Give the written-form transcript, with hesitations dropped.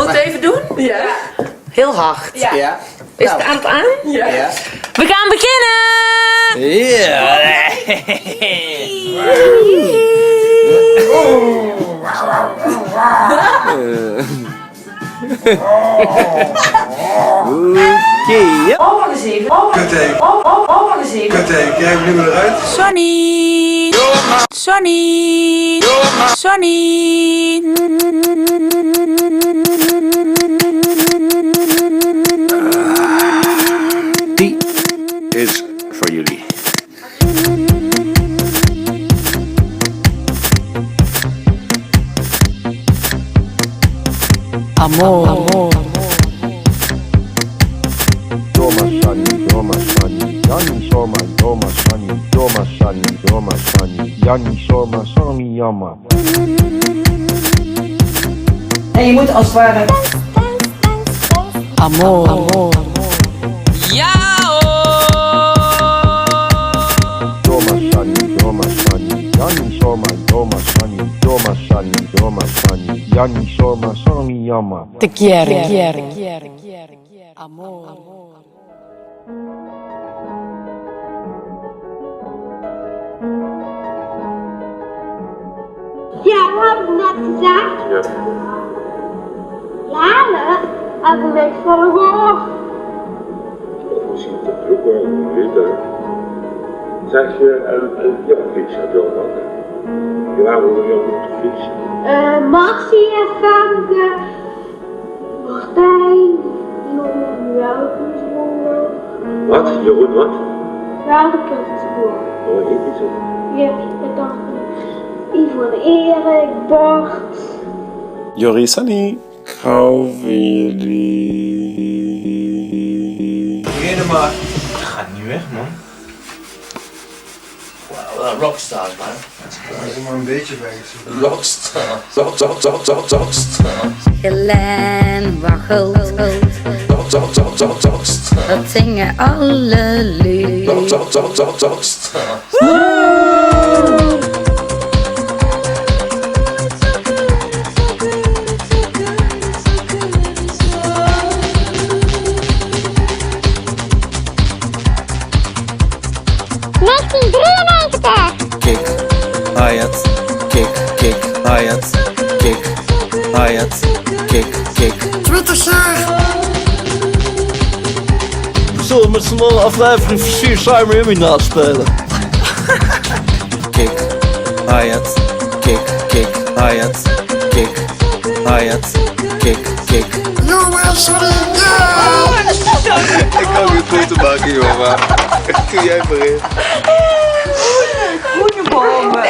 Moet ik het even doen? Ja. Heel hard. Ja. Ja. Is het aan het aan? Ja. Ja. We gaan beginnen! Ja. Oké. Oma eens even. Oma eens even. Kijk, jij hem nu weer eruit. Sonny! Sonny! Sonny! Die is voor jullie. Amor. Amor. Doma Shani, Yani Doma Shani, Yani Shoma Shani Yama. En je moet als het ware... Amor. Amor. Ja! Doma Shani, Yani Doma Shani, Yani Shoma Shani Yama. Te quiero. Amor. Ja, we hebben net gezegd. Ja, heb ik niks van gehoord. Misschien op de broek wel, weet je. Zeg je een fiets had je al wat? Ja, we willen op de fiets. Marcie en Femke. Martijn. Jeroen Welkensboer. Wat? Jeroen wat? Welkensboer. Oh, heet die zo? Ja, ik dacht Yvonne Erik, Bart. Jorrie Sunny. Ik hou van jullie. Begin maar. Dat gaat niet weg, man. Wow, rockstars, man. Dat is maar een beetje weg. Rockstar. Rockstar. Gelen waggelt, Rockstar. dat zingen alle lied. Rockstar. Kick, hi-hat, kick, hi-hat, kick, hi-hat, kick. 20 jaar! We zullen met z'n allen aflevering 4 Simon Yummy naspelen. Kick, hi-hat, kick, hi-hat, kick, hi-hat, kick. Jongens, sorry! Ik kan niet goed te maken, joh, maar. Kun jij maar in. Goede bomen.